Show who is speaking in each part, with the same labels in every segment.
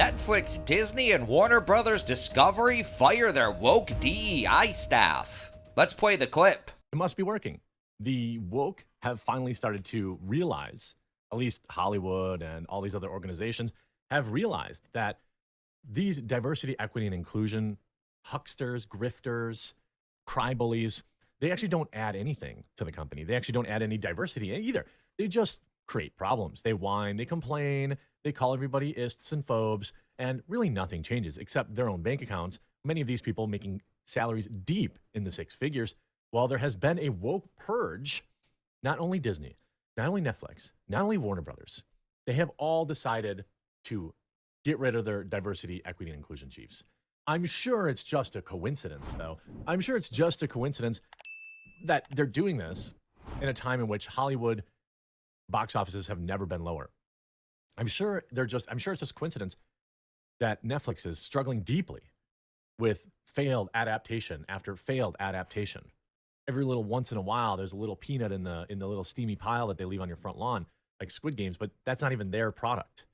Speaker 1: Netflix, Disney, and Warner Brothers Discovery fire their woke DEI staff. Let's play the clip.
Speaker 2: It must be working. The woke have finally started to realize, at least Hollywood and all these other organizations have realized that these diversity, equity, and inclusion hucksters, grifters, cry bullies, they actually don't add anything to the company. They actually don't add any diversity either. They just create problems. They whine, they complain, they call everybody ists and phobes, and really nothing changes except their own bank accounts. Many of these people making salaries deep in the six figures. While there has been a woke purge, not only Disney, not only Netflix, not only Warner Brothers, they have all decided to get rid of their diversity, equity, and inclusion chiefs. I'm sure it's just a coincidence, though. I'm sure it's just a coincidence that they're doing this in a time in which Hollywood box offices have never been lower. I'm sure it's just a coincidence that Netflix is struggling deeply with failed adaptation after failed adaptation. Every little once in a while, there's a little peanut in the little steamy pile that they leave on your front lawn, like Squid Games, but that's not even their product.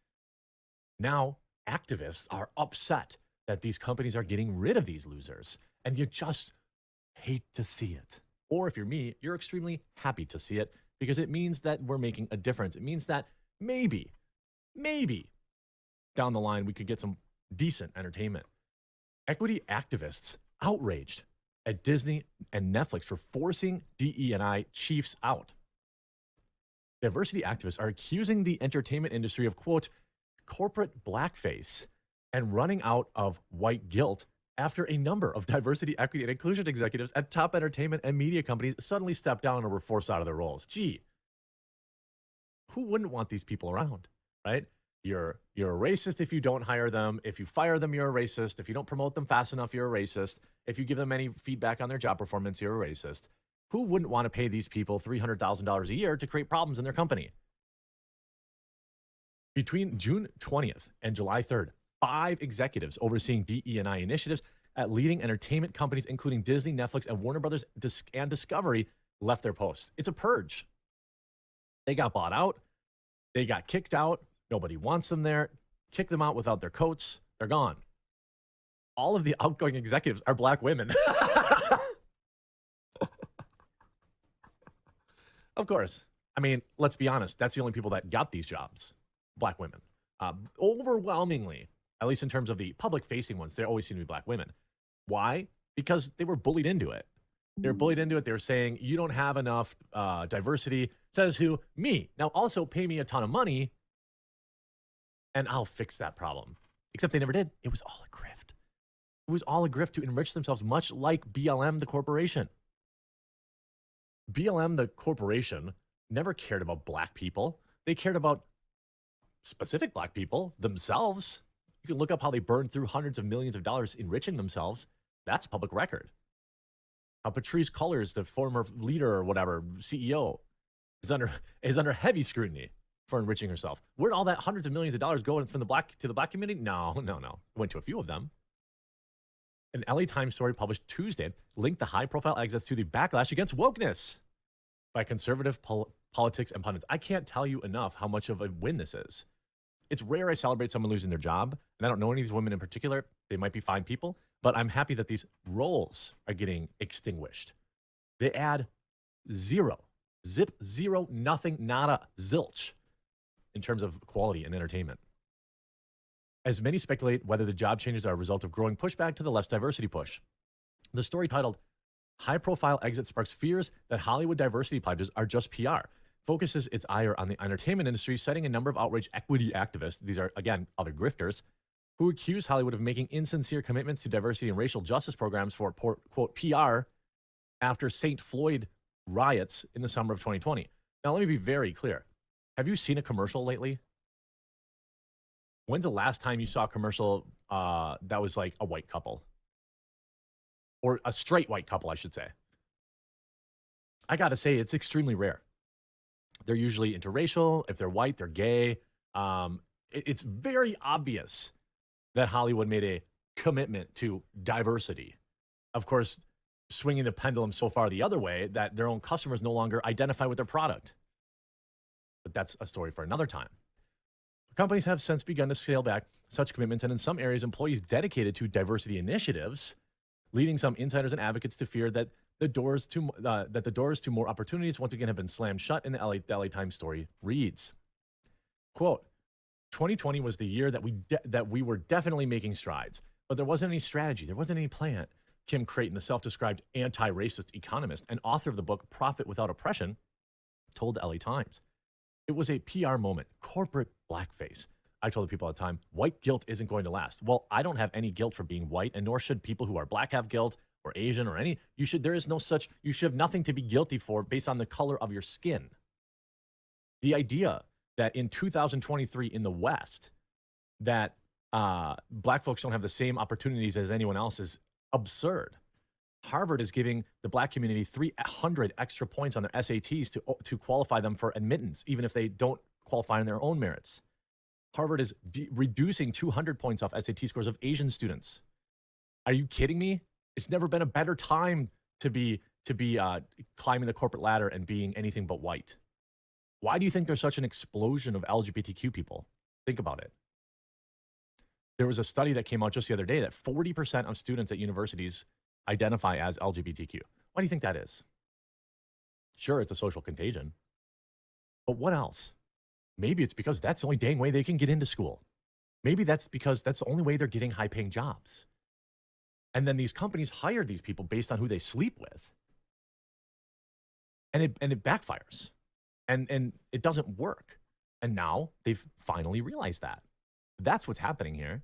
Speaker 2: Now, activists are upset that these companies are getting rid of these losers, and you just hate to see it. Or if you're me, you're extremely happy to see it because it means that we're making a difference. It means that maybe down the line, we could get some decent entertainment. Equity activists outraged at Disney and Netflix for forcing DE&I chiefs out. Diversity activists are accusing the entertainment industry of, quote, corporate blackface and running out of white guilt after a number of diversity, equity, and inclusion executives at top entertainment and media companies suddenly stepped down or were forced out of their roles. Gee, who wouldn't want these people around, right? You're a racist if you don't hire them. If you fire them, you're a racist. If you don't promote them fast enough, you're a racist. If you give them any feedback on their job performance, you're a racist. Who wouldn't want to pay these people $300,000 a year to create problems in their company? Between June 20th and July 3rd, 5 executives overseeing DE&I initiatives at leading entertainment companies, including Disney, Netflix, and Warner Brothers and Discovery, left their posts. It's a purge. They got bought out. They got kicked out. Nobody wants them there. Kick them out without their coats. They're gone. All of the outgoing executives are black women. Of course. I mean, let's be honest. That's the only people that got these jobs. Black women. Overwhelmingly, at least in terms of the public-facing ones, there always seem to be black women. Why? Because they were bullied into it. They were bullied into it. They were saying, you don't have enough diversity. Says who? Me. Now, also pay me a ton of money, and I'll fix that problem. Except they never did. It was all a grift. It was all a grift to enrich themselves, much like BLM, the corporation. BLM, the corporation, never cared about black people. They cared about specific black people themselves. You can look up how they burned through hundreds of millions of dollars enriching themselves. That's public record. How Patrice Cullors, the former leader or whatever, CEO, is under heavy scrutiny for enriching herself. Where'd all that hundreds of millions of dollars go from the black community? No. It went to a few of them. An LA Times story published Tuesday linked the high-profile exits to the backlash against wokeness by conservative politics and pundits. I can't tell you enough how much of a win this is. It's rare I celebrate someone losing their job, and I don't know any of these women in particular. They might be fine people, but I'm happy that these roles are getting extinguished. They add zero, nothing, nada, zilch in terms of quality and entertainment. As many speculate whether the job changes are a result of growing pushback to the left's diversity push. The story titled, High-Profile Exit Sparks Fears That Hollywood Diversity Pledges Are Just PR, focuses its ire on the entertainment industry, citing a number of outraged equity activists, these are, again, other grifters, who accuse Hollywood of making insincere commitments to diversity and racial justice programs for, quote, PR after St. Floyd riots in the summer of 2020. Now, let me be very clear. Have you seen a commercial lately? When's the last time you saw a commercial that was like a white couple? Or a straight white couple, I should say. I got to say, it's extremely rare. They're usually interracial. If they're white, they're gay. It's very obvious that Hollywood made a commitment to diversity. Of course, swinging the pendulum so far the other way that their own customers no longer identify with their product. But that's a story for another time. Companies have since begun to scale back such commitments, and in some areas, employees dedicated to diversity initiatives, leading some insiders and advocates to fear that the doors to more opportunities once again have been slammed shut. In the LA Times story reads, quote, 2020 was the year that we were definitely making strides, but there wasn't any strategy. There wasn't any plan. Kim Creighton, the self-described anti-racist economist and author of the book Profit Without Oppression, told the LA Times. It was a PR moment, corporate blackface. I told the people at the time, white guilt isn't going to last. Well, I don't have any guilt for being white, and nor should people who are black have guilt, or Asian, or any. You should have nothing to be guilty for based on the color of your skin. The idea that in 2023 in the West, that black folks don't have the same opportunities as anyone else is absurd. Harvard is giving the black community 300 extra points on their SATs to qualify them for admittance, even if they don't qualify on their own merits. Harvard is reducing 200 points off SAT scores of Asian students. Are you kidding me? It's never been a better time to be climbing the corporate ladder and being anything but white. Why do you think there's such an explosion of LGBTQ people? Think about it. There was a study that came out just the other day that 40% of students at universities identify as LGBTQ. Why do you think that is? Sure, it's a social contagion. But what else? Maybe it's because that's the only dang way they can get into school. Maybe that's because that's the only way they're getting high-paying jobs. And then these companies hire these people based on who they sleep with. And it backfires. And it doesn't work. And now they've finally realized that. That's what's happening here.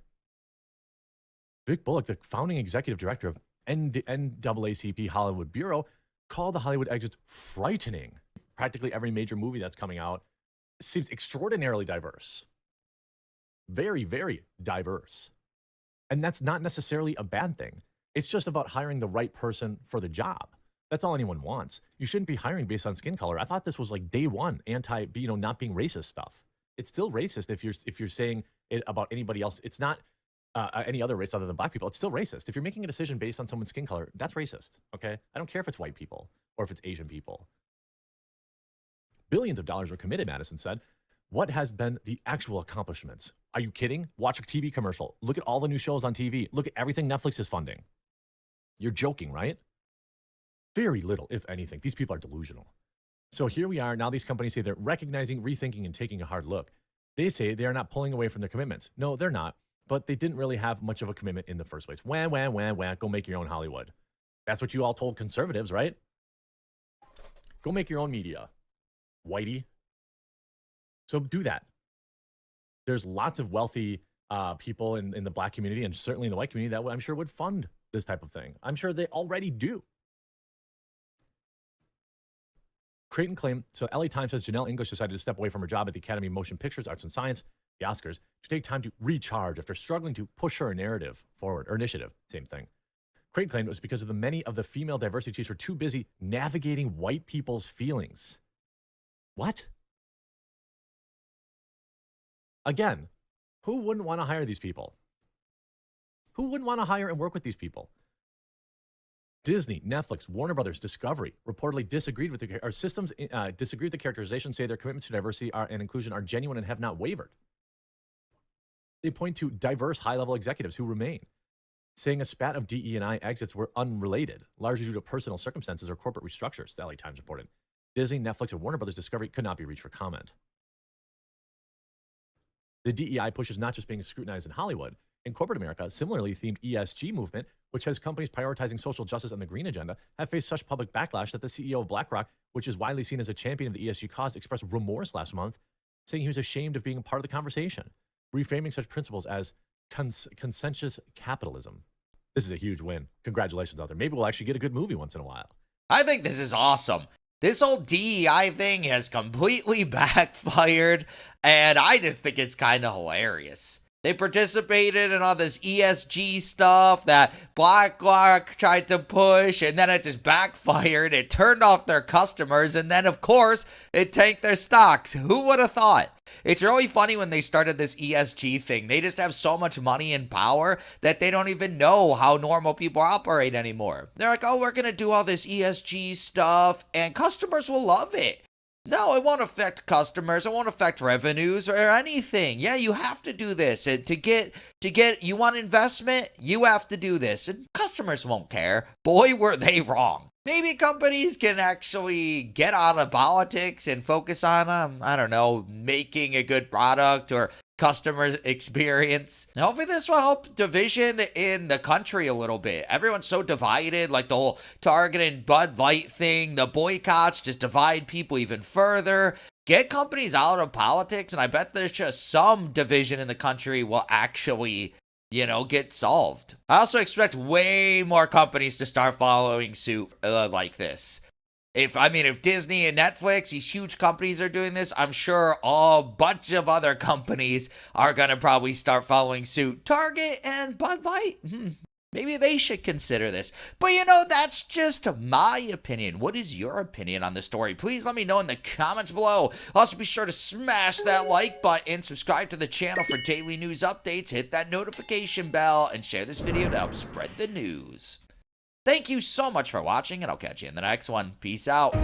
Speaker 2: Vic Bullock, the founding executive director of NAACP Hollywood Bureau, called the Hollywood exits frightening. Practically every major movie that's coming out seems extraordinarily diverse. Very, very diverse. And that's not necessarily a bad thing. It's just about hiring the right person for the job. That's all anyone wants. You shouldn't be hiring based on skin color. I thought this was like day one, not being racist stuff. It's still racist if you're saying it about anybody else. It's not any other race other than black people. It's still racist. If you're making a decision based on someone's skin color, that's racist, okay? I don't care if it's white people or if it's Asian people. Billions of dollars were committed, Madison said. What has been the actual accomplishments? Are you kidding? Watch a TV commercial. Look at all the new shows on TV. Look at everything Netflix is funding. You're joking, right? Very little, if anything. These people are delusional. So here we are. Now these companies say they're recognizing, rethinking, and taking a hard look. They say they are not pulling away from their commitments. No, they're not. But they didn't really have much of a commitment in the first place. Wah, wah, wah, wah. Go make your own Hollywood. That's what you all told conservatives, right? Go make your own media, whitey. So do that. There's lots of wealthy people in the black community and certainly in the white community that I'm sure would fund this type of thing. I'm sure they already do. Creighton claimed, so LA Times says Janelle English decided to step away from her job at the Academy of Motion Pictures, Arts and Science, the Oscars, to take time to recharge after struggling to push her narrative forward, or initiative, same thing. Creighton claimed it was because of many of the female diversity chiefs were too busy navigating white people's feelings. What? Again, who wouldn't want to hire these people? Who wouldn't want to hire and work with these people? Disney, Netflix, Warner Brothers, Discovery reportedly disagreed with the characterization, say their commitments to diversity and inclusion are genuine and have not wavered. They point to diverse high-level executives who remain, saying a spat of DE&I exits were unrelated, largely due to personal circumstances or corporate restructures, the LA Times reported. Disney, Netflix, and Warner Brothers Discovery could not be reached for comment. The DEI push is not just being scrutinized in Hollywood. In corporate America, similarly themed ESG movement, which has companies prioritizing social justice and the green agenda, have faced such public backlash that the CEO of BlackRock, which is widely seen as a champion of the ESG cause, expressed remorse last month, saying he was ashamed of being a part of the conversation, reframing such principles as consensus capitalism. This is a huge win. Congratulations out there. Maybe we'll actually get a good movie once in a while.
Speaker 1: I think this is awesome. This whole DEI thing has completely backfired, and I just think it's kind of hilarious. They participated in all this ESG stuff that BlackRock tried to push, and then it just backfired. It turned off their customers, and then, of course, it tanked their stocks. Who would have thought? It's really funny when they started this ESG thing. They just have so much money and power that they don't even know how normal people operate anymore. They're like, oh, we're going to do all this ESG stuff, and customers will love it. No, it won't affect customers. It won't affect revenues or anything. Yeah, you have to do this. And you want investment, you have to do this. And customers won't care. Boy, were they wrong. Maybe companies can actually get out of politics and focus on, I don't know, making a good product or customer experience. Now, hopefully this will help division in the country a little bit. Everyone's so divided, like the whole Target and Bud Light thing, the boycotts just divide people even further. Get companies out of politics, and I bet there's just some division in the country will actually, get solved. I also expect way more companies to start following suit like this. If Disney and Netflix, these huge companies are doing this, I'm sure a bunch of other companies are going to probably start following suit. Target and Bud Light, maybe they should consider this. But that's just my opinion. What is your opinion on this story? Please let me know in the comments below. Also, be sure to smash that like button, subscribe to the channel for daily news updates, hit that notification bell, and share this video to help spread the news. Thank you so much for watching, and I'll catch you in the next one. Peace out.